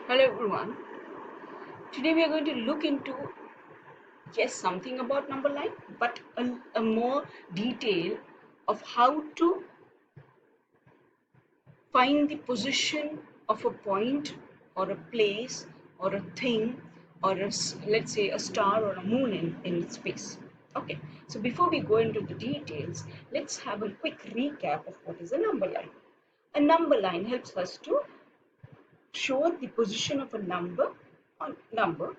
Hello everyone. Today we are going to look into something about number line, but a more detail of how to find the position of a point or a place or a thing or let's say a star or a moon in space. Okay, so before we go into the details, let's have a quick recap of what is a number line. A number line helps us to show the position of a number,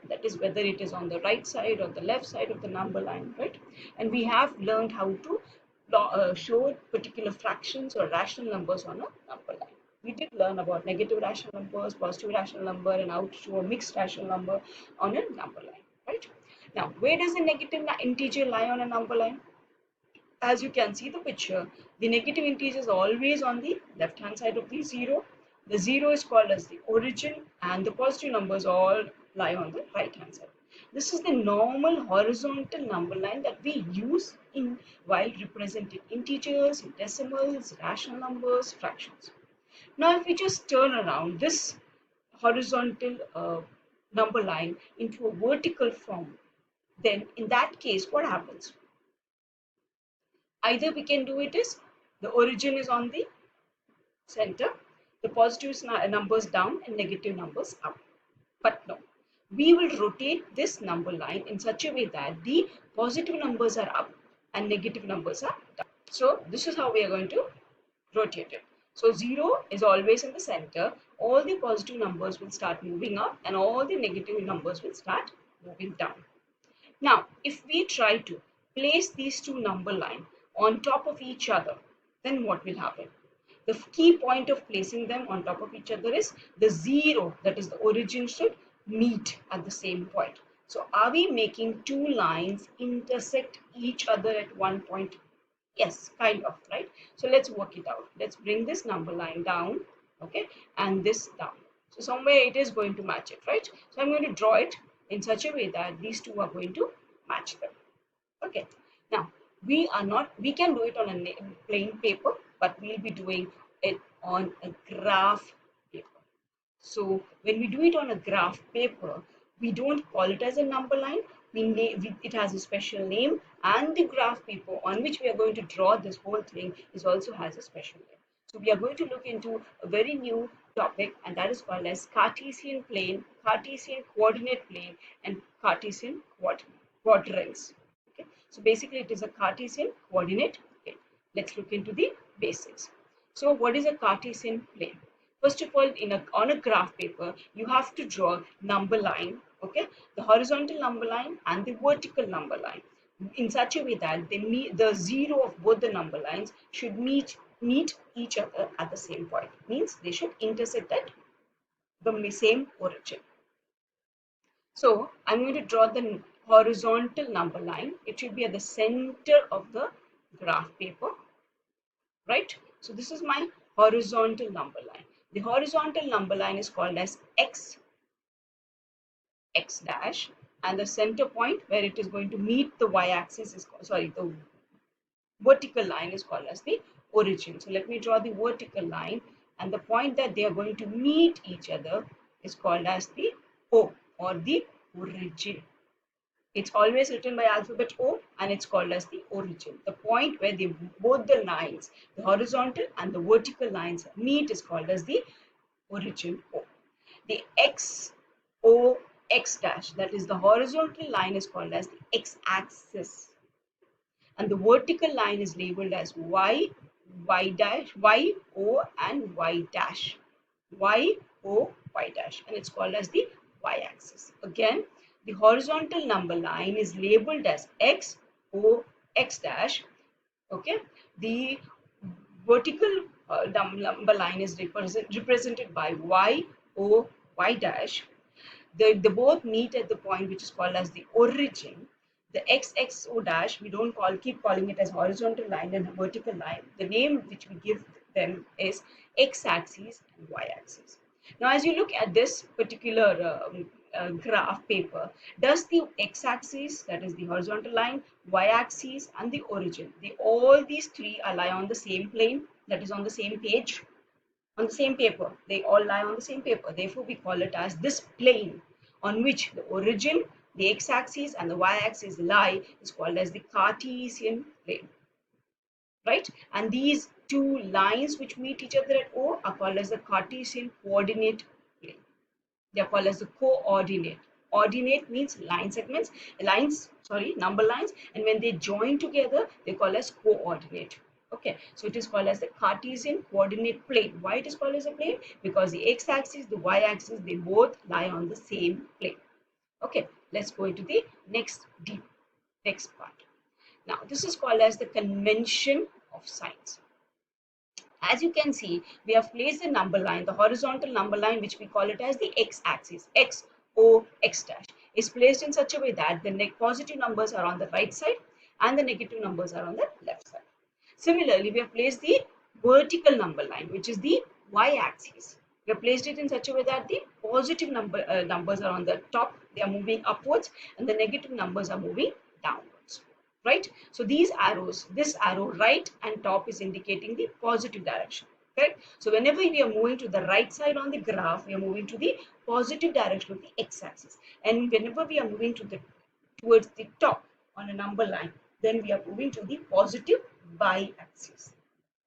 that is whether it is on the right side or the left side of the number line, right? And we have learned how to show particular fractions or rational numbers on a number line. We did learn about negative rational numbers, positive rational number, and how to show a mixed rational number on a number line, right? Now, where does the negative integer lie on a number line? As you can see the picture, the negative integer is always on the left hand side of the zero. The zero is called as the origin, and the positive numbers all lie on the right hand side. This is the normal horizontal number line that we use in while representing integers, decimals, rational numbers, fractions. Now if we just turn around this horizontal number line into a vertical form, then in that case what happens? Either we can do it is the origin is on the center, the positive numbers down and negative numbers up. But no, we will rotate this number line in such a way that the positive numbers are up and negative numbers are down. So this is how we are going to rotate it. So 0 is always in the center. All the positive numbers will start moving up and all the negative numbers will start moving down. Now, if we try to place these two number lines on top of each other, then what will happen? The key point of placing them on top of each other is the zero, that is the origin, should meet at the same point. So are we making two lines intersect each other at one point? Yes, kind of, right? So let's work it out. Let's bring this number line down, okay, and this down. So somewhere it is going to match it, right? So I'm going to draw it in such a way that these two are going to match them. Okay. Now we can do it on a plain paper, but we'll be doing it on a graph paper. So when we do it on a graph paper, we don't call it as a number line. It has a special name, and the graph paper on which we are going to draw this whole thing is also has a special name. So we are going to look into a very new topic, and that is called as Cartesian plane, Cartesian coordinate plane, and Cartesian quadrants. Okay. So basically, it is a Cartesian coordinate plane. Let's look into the basics. So what is a Cartesian plane? First of all, on a graph paper, you have to draw number line, okay, the horizontal number line and the vertical number line, in such a way that the zero of both the number lines should meet each other at the same point. Means they should intersect at the same origin. So I'm going to draw the horizontal number line. It should be at the center of the graph paper, right? So this is my horizontal number line. The horizontal number line is called as x dash, and the center point where it is going to meet the y-axis is the vertical line is called as the origin. So let me draw the vertical line, and the point that they are going to meet each other is called as the O, or the origin. It's always written by alphabet O, and it's called as the origin. The point where both the lines, the horizontal and the vertical lines meet, is called as the origin O. The x dash, that is the horizontal line, is called as the x-axis. And the vertical line is labeled as y dash, y, o, and y dash. Y, o, y dash. And it's called as the y-axis. Again, the horizontal number line is labeled as x, o, x dash. Okay. The vertical number line is represented by y, o, y dash. They both meet at the point which is called as the origin. The xo dash, we don't keep calling it as horizontal line and vertical line. The name which we give them is x-axis and y-axis. Now as you look at this particular graph paper, does the x-axis, that is the horizontal line, y-axis and the origin, all these three lie on the same plane, that is on the same page? on the same paper. They all lie on the same paper. Therefore, we call it as this plane on which the origin, the x-axis and the y-axis lie is called as the Cartesian plane, right? And these two lines which meet each other at O are called as the Cartesian coordinate plane. They are called as the coordinate. Ordinate means line segments, number lines, and when they join together, they call as coordinate. Okay, so it is called as the Cartesian coordinate plane. Why it is called as a plane? Because the x-axis, the y-axis, they both lie on the same plane. Okay, let's go into the next part. Now, this is called as the convention of signs. As you can see, we have placed the number line, the horizontal number line, which we call it as the x-axis, x, O, x dash, is placed in such a way that the positive numbers are on the right side and the negative numbers are on the left side. Similarly, we have placed the vertical number line, which is the y-axis. We have placed it in such a way that the positive numbers are on the top, they are moving upwards, and the negative numbers are moving downwards. Right? So these arrows, this arrow right and top is indicating the positive direction. Correct? So whenever we are moving to the right side on the graph, we are moving to the positive direction of the x-axis. And whenever we are moving towards the top on a number line, then we are moving to the positive y-axis.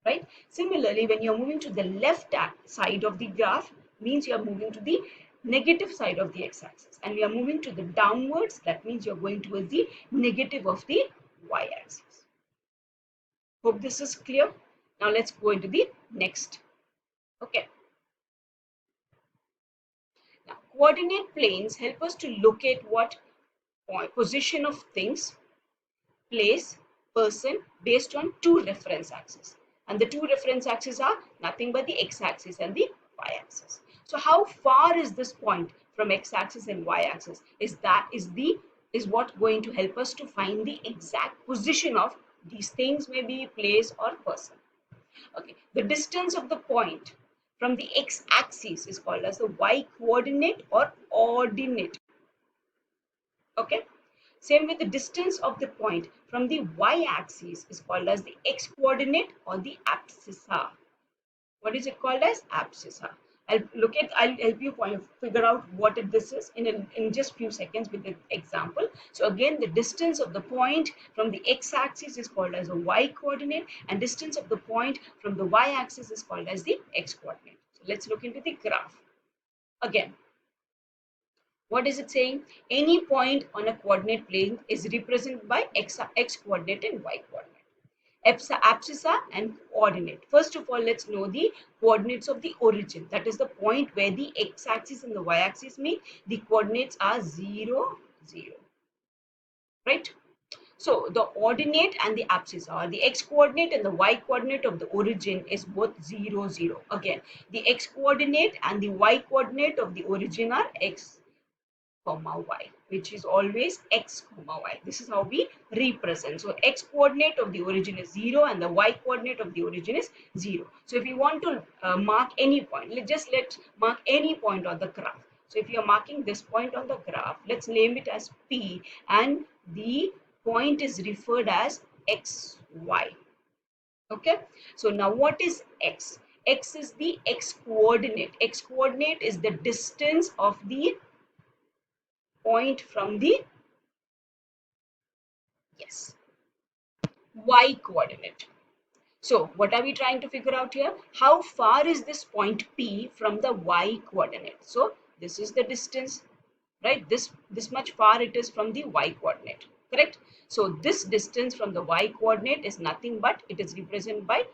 Right? Similarly, when you are moving to the left side of the graph, means you are moving to the negative side of the x-axis, and we are moving to the downwards, that means you are going towards the negative of the y-axis. Hope this is clear. Now let's go into the next. Okay. Now, coordinate planes help us to locate what position of things, place, person based on two reference axes. And the two reference axes are nothing but the x-axis and the y-axis. So how far is this point from x-axis and y-axis? Is what going to help us to find the exact position of these things, may be place or person. Okay, the distance of the point from the x-axis is called as the y-coordinate or ordinate. Okay. Same with the distance of the point from the y-axis is called as the x-coordinate or the abscissa. What is it called as? Abscissa. I'll help you figure out what this is in just few seconds with the example. So again, the distance of the point from the x-axis is called as a y-coordinate, and distance of the point from the y-axis is called as the x-coordinate. So let's look into the graph. Again, what is it saying? Any point on a coordinate plane is represented by x coordinate and y coordinate. Abscissa and coordinate. First of all, let's know the coordinates of the origin. That is the point where the x-axis and the y-axis meet. The coordinates are 0, 0. Right? So the ordinate and the abscissa, or the x-coordinate and the y-coordinate of the origin, is both 0, 0. Again, the x-coordinate and the y-coordinate of the origin are x, comma y, which is always x, comma y. This is how we represent. So x coordinate of the origin is 0 and the y coordinate of the origin is 0. So if you want to mark any point, let's mark any point on the graph. So if you are marking this point on the graph, let's name it as P, and the point is referred as x, y. Okay. So now what is x? X is the x coordinate. X coordinate is the distance of the point from the y coordinate. So what are we trying to figure out here? How far is this point P from the y coordinate? So this is the distance, right? This much far it is from the y coordinate, correct? So this distance from the y coordinate is nothing but it is represented by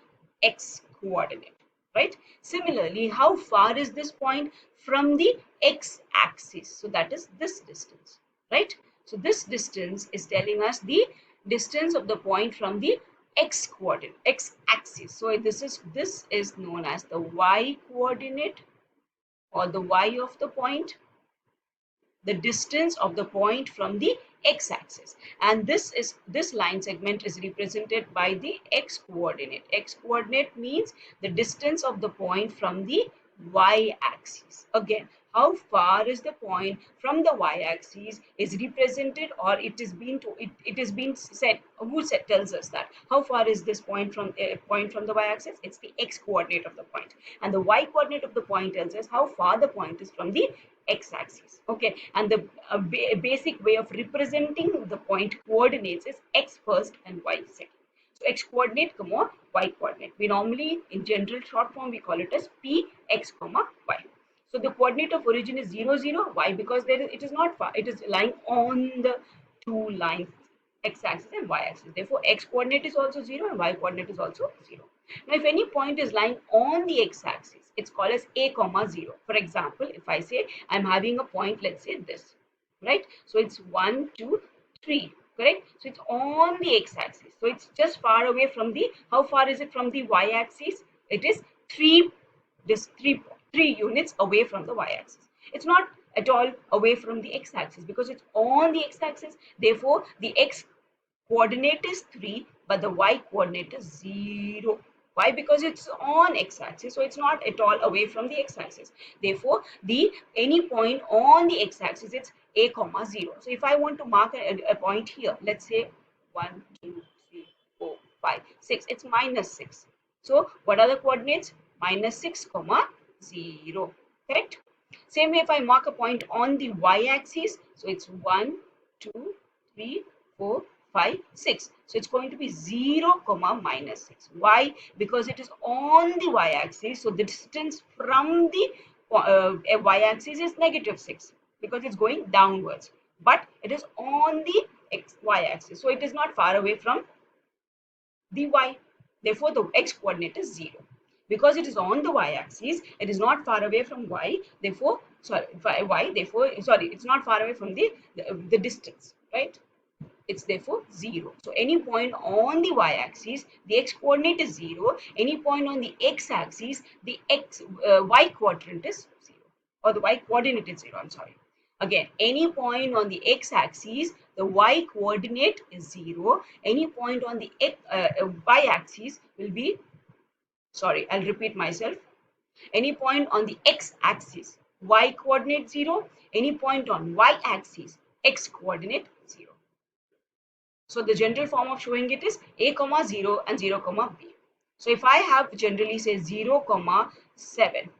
x coordinate, right? Similarly, how far is this point from the x axis? So that is this distance, right? So this distance is telling us the distance of the point from the x coordinate, x axis. So this is known as the y coordinate or the y of the point, the distance of the point from the x-axis, and this line segment is represented by the x coordinate. X coordinate means the distance of the point from the y-axis. Again, how far is the point from the y-axis is represented, or it is being to it is being set. Who tells us that how far is this point from the y-axis? It's the x coordinate of the point, and the y coordinate of the point tells us how far the point is from the x-axis. Okay, and the basic way of representing the point coordinates is x first and y second. So x coordinate comma y coordinate. We normally in general short form we call it as p x comma y. So the coordinate of origin is 0 0. Why? Because it is not far. It is lying on the two lines, x axis and y axis. Therefore x coordinate is also 0 and y coordinate is also 0. Now if any point is lying on the x axis, it's called as a comma 0. For example, if I say I'm having a point, let's say this, right? So it's 1 2 3, correct? So it's on the x-axis, so it's just far away from the, how far is it from the y-axis? It is 3, this 3 units away from the y-axis. It's not at all away from the x-axis because it's on the x-axis. Therefore the x coordinate is 3 but the y coordinate is 0. Why? Because it's on x-axis, so it's not at all away from the x-axis. Therefore the any point on the x-axis, it's a comma 0. So if I want to mark a point here, let's say 1 2 3 4 5 6, it's -6. So what are the coordinates? -6 comma 0, correct? Same way if I mark a point on the y-axis, so it's 1 2 3 4 5 6, so it's going to be 0 comma -6. Why? Because it is on the y-axis, so the distance from the y-axis is -6 because it's going downwards, but it is on the y-axis, so it is not far away from the y. Therefore the x coordinate is 0. Because it is on the y-axis, it is not far away from y. Therefore, it's not far away from the distance, right? It's therefore 0. So any point on the y-axis, the x coordinate is 0. Any point on the x-axis, the y quadrant is 0, or the y coordinate is 0. I'm sorry. Again, any point on the x-axis, the y coordinate is 0. Any point on the y-axis will be, sorry, I'll repeat myself. Any point on the x-axis, y coordinate 0. Any point on y-axis, x coordinate 0. So the general form of showing it is a comma 0 and 0 comma b. So if I have generally say 0 comma 7,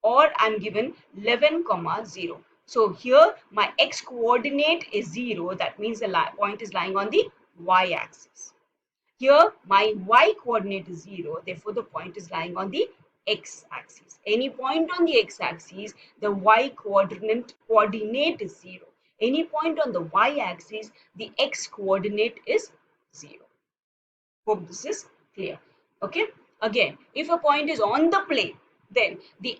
or I'm given 11 comma 0. So here my x coordinate is 0. That means the point is lying on the y-axis. Here my y coordinate is 0. Therefore the point is lying on the x-axis. Any point on the x-axis, the y coordinate is 0. Any point on the y-axis, the x coordinate is 0. Hope this is clear. Okay. Again, if a point is on the plane, then the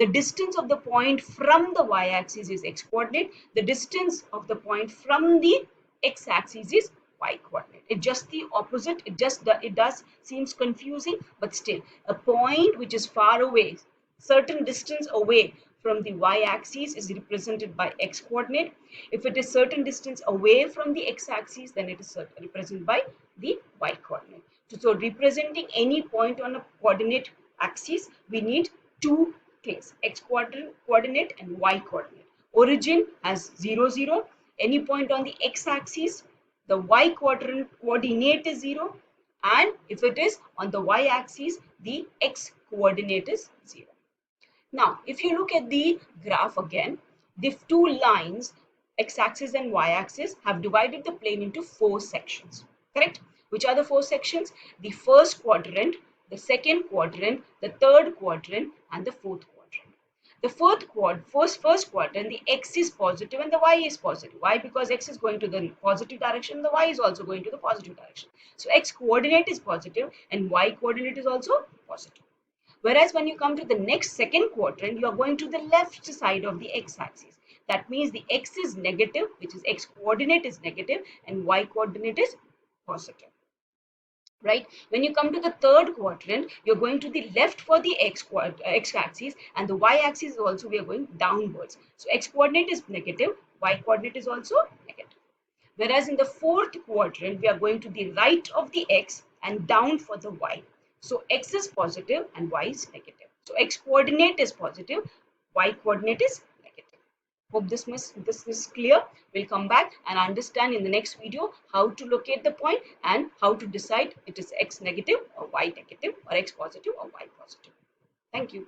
distance of the point from the y-axis is x coordinate. The distance of the point from the x-axis is y coordinate. It's just the opposite. It does seems confusing, but still a point which is far away, certain distance away from the y-axis is represented by x coordinate. If it is certain distance away from the x-axis, then it is represented by the y coordinate. So representing any point on a coordinate axis, we need two things: x coordinate and y coordinate. Origin has 0 0. Any point on the x-axis, the y coordinate is 0, and if it is on the y-axis, the x coordinate is 0. Now, if you look at the graph again, the two lines, x-axis and y-axis, have divided the plane into 4 sections, correct? Which are the 4 sections? The first quadrant, the second quadrant, the third quadrant, and the fourth quadrant. The first quadrant, the x is positive and the y is positive. Why? Because x is going to the positive direction, the y is also going to the positive direction. So x coordinate is positive and y coordinate is also positive. Whereas when you come to the next second quadrant, you are going to the left side of the x-axis. That means the x is negative, which is x coordinate is negative, and y coordinate is positive. Right? When you come to the third quadrant, you're going to the left for the x-axis, and the y-axis is also, we are going downwards. So x coordinate is negative, y coordinate is also negative. Whereas in the fourth quadrant, we are going to the right of the x and down for the y. So x is positive and y is negative. So x coordinate is positive, Y coordinate is negative. Hope this is clear. We'll come back and understand in the next video how to locate the point and how to decide it is x negative or y negative or x positive or y positive. Thank you.